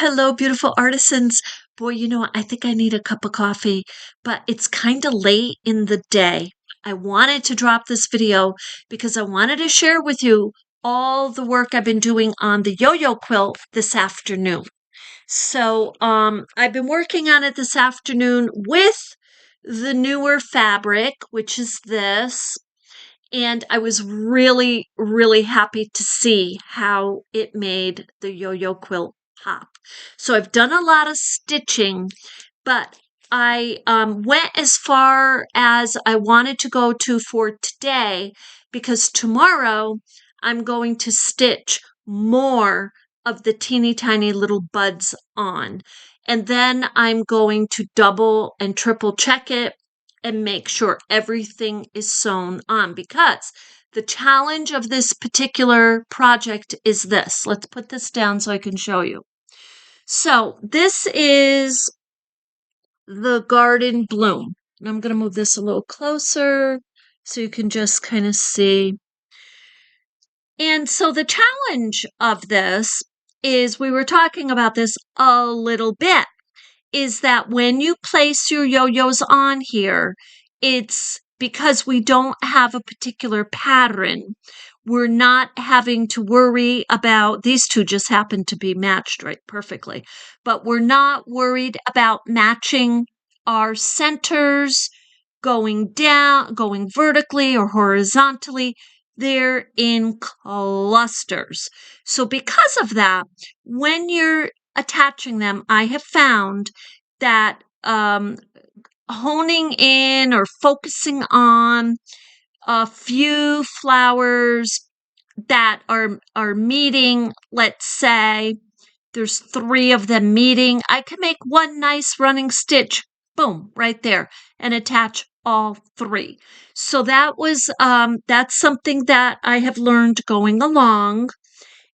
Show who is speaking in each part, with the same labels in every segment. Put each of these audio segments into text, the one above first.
Speaker 1: Hello, beautiful artisans. Boy, I think I need a cup of coffee, but it's kind of late in the day. I wanted to drop this video because I wanted to share with you all the work I've been doing on the yo-yo quilt this afternoon. So, I've been working on it this afternoon with the newer fabric, which is this. And I was really, really happy to see how it made the yo-yo quilt pop. So I've done a lot of stitching, but I went as far as I wanted to go to for today because tomorrow I'm going to stitch more of the teeny tiny little buds on. And then I'm going to double and triple check it and make sure everything is sewn on because the challenge of this particular project is this. Let's put this down so I can show you. So this is the garden bloom. And I'm going to move this a little closer so you can just kind of see. And so the challenge of this is, we were talking about this a little bit, is that when you place your yo-yos on here, it's because we don't have a particular pattern. We're not having to worry about, these two just happen to be matched right perfectly, but we're not worried about matching our centers going down, going vertically or horizontally. They're in clusters. So because of that, when you're attaching them, I have found that honing in or focusing on a few flowers that are meeting, let's say there's 3 of them meeting, I can make one nice running stitch, boom, right there, and attach all 3. So that was that's something that I have learned going along.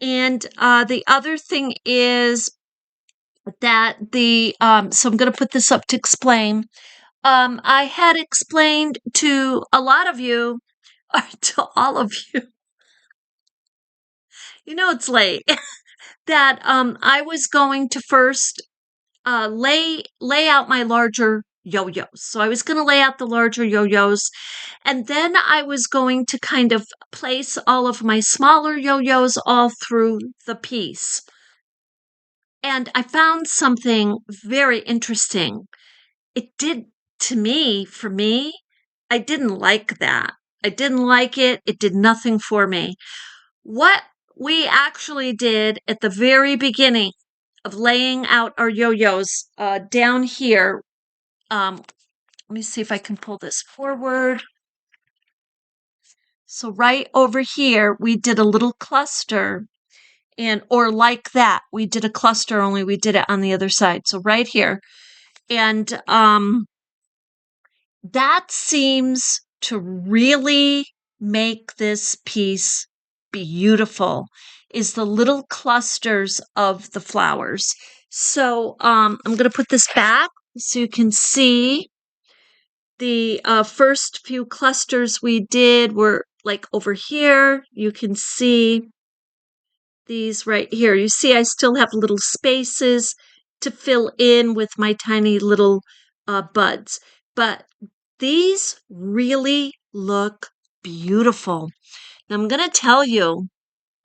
Speaker 1: And the other thing is that so I'm going to put this up to explain. I had explained to a lot of you, or to all of you, it's late, that I was going to first lay out my larger yo-yos. So I was going to lay out the larger yo-yos, and then I was going to kind of place all of my smaller yo-yos all through the piece. And I found something very interesting. It did for me, I didn't like that. I didn't like it. It did nothing for me. What we actually did at the very beginning of laying out our yo-yos down here, let me see if I can pull this forward. So right over here, we did a little cluster, or like that, we did a cluster, only we did it on the other side. So right here. And that seems to really make this piece beautiful, is the little clusters of the flowers. So I'm going to put this back so you can see the first few clusters we did were like over here. You can see these right here. You see I still have little spaces to fill in with my tiny little buds. But these really look beautiful. Now, I'm going to tell you,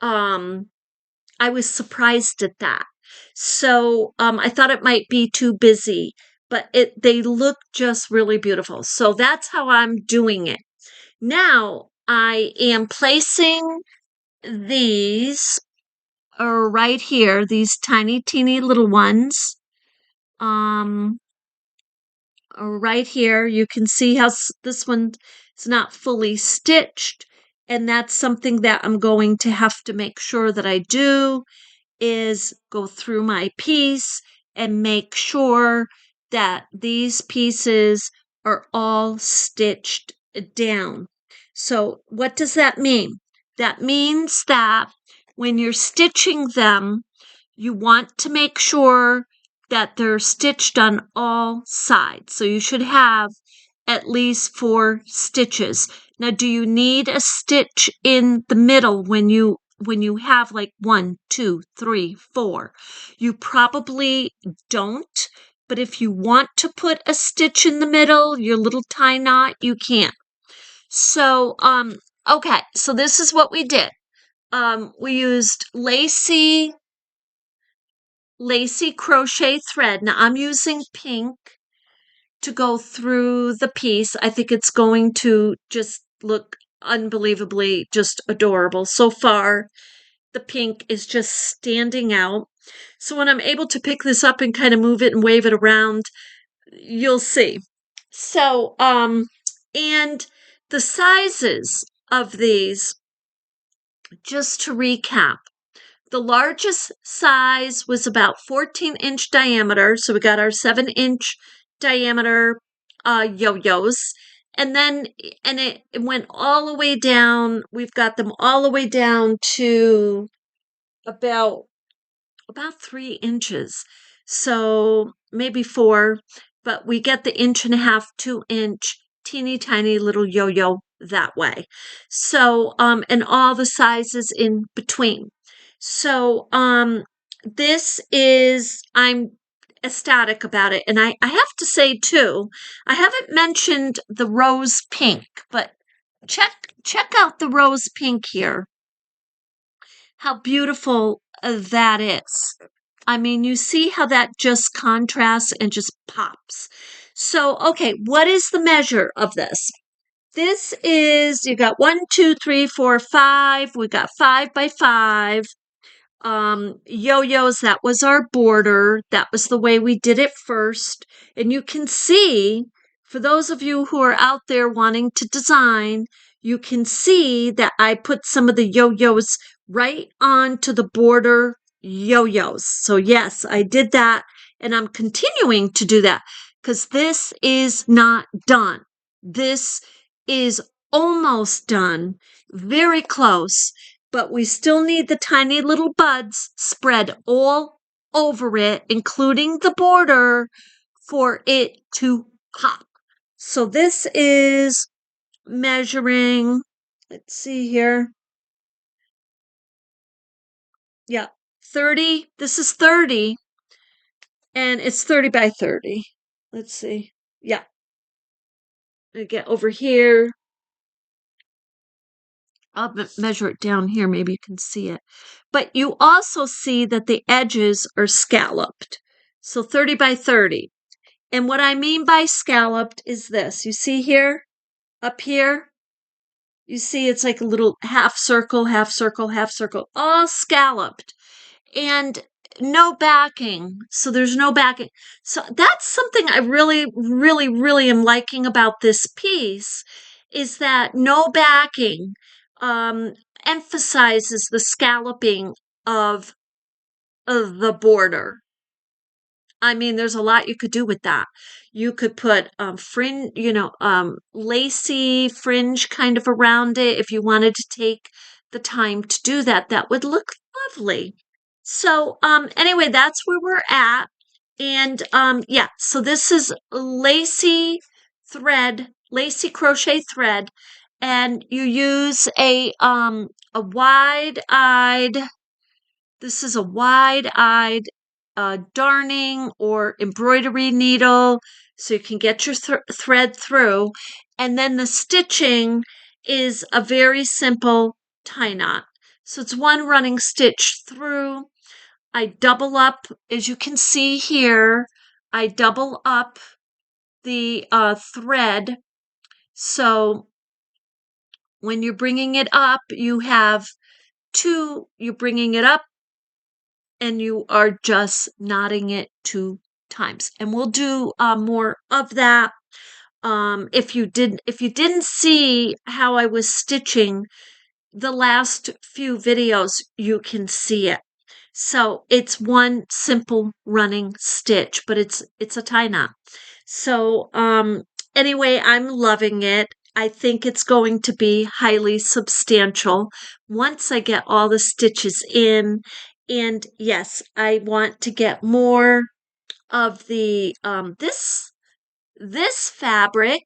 Speaker 1: I was surprised at that. So I thought it might be too busy, but they look just really beautiful. So that's how I'm doing it. Now, I am placing these right here, these tiny, teeny little ones. Right here, you can see how this one is not fully stitched, and that's something that I'm going to have to make sure that I do, is go through my piece and make sure that these pieces are all stitched down. So what does that mean? That means that when you're stitching them, you want to make sure that they're stitched on all sides. So you should have at least 4 stitches. Now, do you need a stitch in the middle when you when you have like 1, 2, 3, 4. You probably don't, but if you want to put a stitch in the middle, your little tie knot, you can. So, okay, so this is what we did. We used lacy crochet thread. Now I'm using pink to go through the piece. I think it's going to just look unbelievably just adorable. So far, the pink is just standing out. So when I'm able to pick this up and kind of move it and wave it around, you'll see. So, and the sizes of these, just to recap, the largest size was about 14-inch diameter. So we got our 7-inch diameter yo-yos. And then, and it went all the way down. We've got them all the way down to about 3 inches. So maybe 4, but we get the 1.5 to 2-inch teeny tiny little yo-yo that way. So, and all the sizes in between. So, this is, I'm ecstatic about it. And I have to say too, I haven't mentioned the rose pink, but check out the rose pink here. How beautiful that is. I mean, you see how that just contrasts and just pops. So, okay, what is the measure of this? This is, you got 1, 2, 3, 4, 5. We got 5 by 5. Yo-yos, that was our border. That was the way we did it first. And you can see, for those of you who are out there wanting to design, you can see that I put some of the yo-yos right onto the border yo-yos. So yes, I did that, and I'm continuing to do that because this is not done. This is almost done, very close, but we still need the tiny little buds spread all over it, including the border, for it to pop. So this is measuring, let's see here. Yeah, 30. This is 30, and it's 30 by 30. Let's see. Yeah. I get over here. I'll measure it down here. Maybe you can see it. But you also see that the edges are scalloped. So 30 by 30. And what I mean by scalloped is this. You see here? Up here? You see it's like a little half circle, half circle, half circle. All scalloped. And no backing. So there's no backing. So that's something I really, really, really am liking about this piece is that no backing emphasizes the scalloping of the border. I mean, there's a lot you could do with that. You could put fringe, lacy fringe kind of around it if you wanted to take the time to do that. That would look lovely. So, anyway, that's where we're at. And, yeah, so this is lacy thread, lacy crochet thread, and you use a wide-eyed, this is a wide-eyed darning or embroidery needle, so you can get your thread through. And then the stitching is a very simple tie knot. So it's one running stitch through. I double up, as you can see here, I double up the thread. So when you're bringing it up, you have you're bringing it up and you are just knotting it 2 times. And we'll do more of that. If you didn't see how I was stitching the last few videos, you can see it. So it's one simple running stitch, but it's a tie knot. So anyway, I'm loving it. I think it's going to be highly substantial once I get all the stitches in. And yes, I want to get more of the this fabric,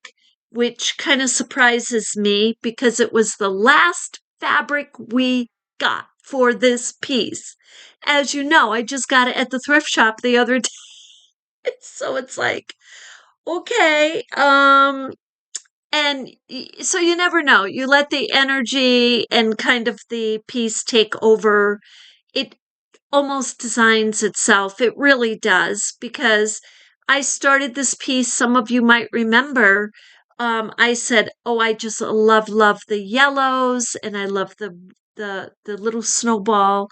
Speaker 1: which kind of surprises me because it was the last fabric we got for this piece. As you know, I just got it at the thrift shop the other day. So it's like, okay, and so you never know. You let the energy and kind of the piece take over. It almost designs itself. It really does, because I started this piece, some of you might remember. I said, "Oh, I just love the yellows, and I love the little snowball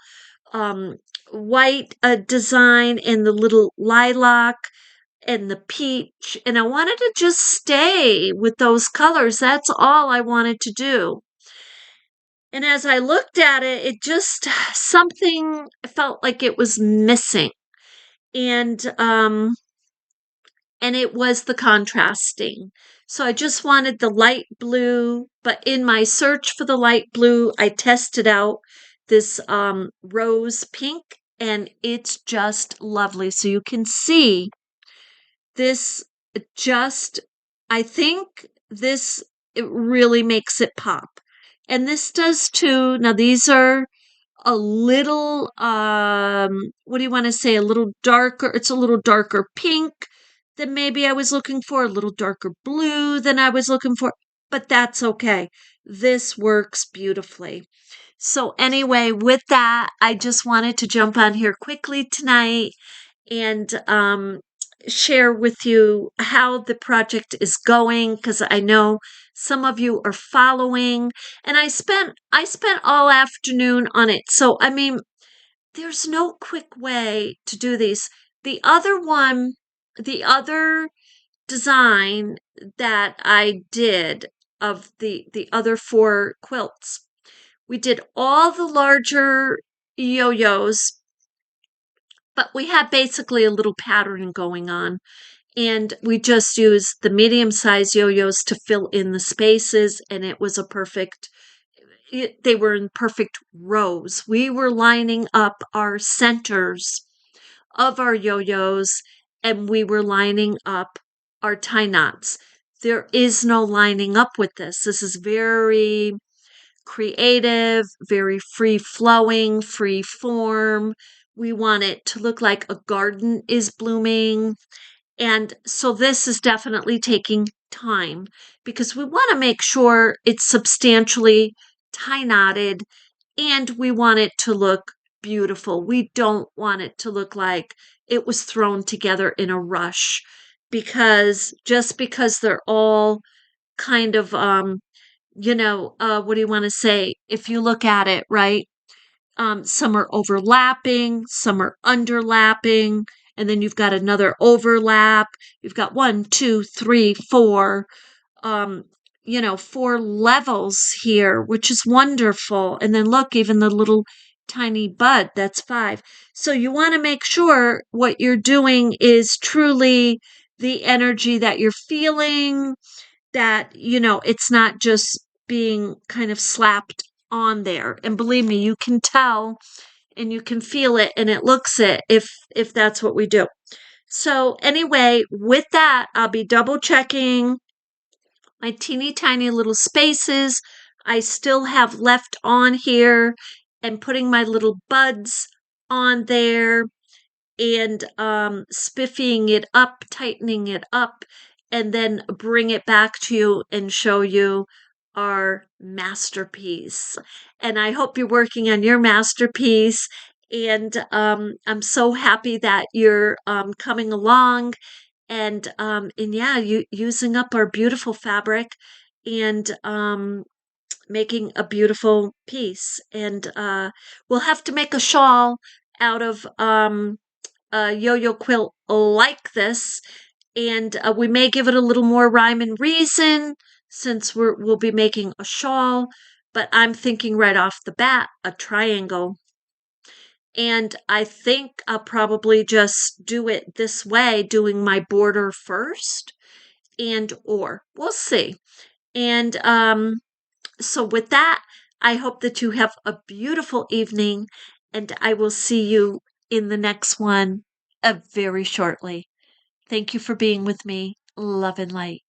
Speaker 1: um, white design, and the little lilac and the peach, and I wanted to just stay with those colors. That's all I wanted to do." And as I looked at it, it just something felt like it was missing. And and it was the contrasting. So I just wanted the light blue, but in my search for the light blue, I tested out this rose pink, and it's just lovely. So you can see this just, I think this, it really makes it pop. And this does too. Now these are a little, what do you want to say? A little darker. It's a little darker pink than maybe I was looking for, a little darker blue than I was looking for, but that's okay. This works beautifully. So anyway, with that, I just wanted to jump on here quickly tonight and share with you how the project is going, because I know some of you are following, and I spent all afternoon on it. So I mean, there's no quick way to do these. The other one, the other design that I did of the other 4 quilts, we did all the larger yo-yos, but we had basically a little pattern going on. And we just used the medium-sized yo-yos to fill in the spaces, and it was a perfect, they were in perfect rows. We were lining up our centers of our yo-yos, and we were lining up our tie knots. There is no lining up with this. This is very creative, very free flowing, free form. We want it to look like a garden is blooming. And so this is definitely taking time, because we want to make sure it's substantially tie knotted, and we want it to look beautiful. We don't want it to look like it was thrown together in a rush, because just because they're all kind of what do you want to say? If you look at it, right? Some are overlapping, some are underlapping, and then you've got another overlap. You've got 1, 2, 3, 4, 4 levels here, which is wonderful. And then look, even the little tiny bud, that's 5. So you want to make sure what you're doing is truly the energy that you're feeling, that, it's not just being kind of slapped on there. And believe me, you can tell and you can feel it, and it looks it if that's what we do. So anyway, with that, I'll be double checking my teeny tiny little spaces I still have left on here, and putting my little buds on there, and spiffing it up, tightening it up, and then bring it back to you and show you our masterpiece. And I hope you're working on your masterpiece. And I'm so happy that you're coming along, and yeah, you using up our beautiful fabric, and making a beautiful piece. And we'll have to make a shawl out of a yo-yo quilt like this, and we may give it a little more rhyme and reason, since we'll be making a shawl. But I'm thinking right off the bat a triangle, and I think I'll probably just do it this way, doing my border first, and or we'll see. And so with that, I hope that you have a beautiful evening, and I will see you in the next one very shortly. Thank you for being with me. Love and light.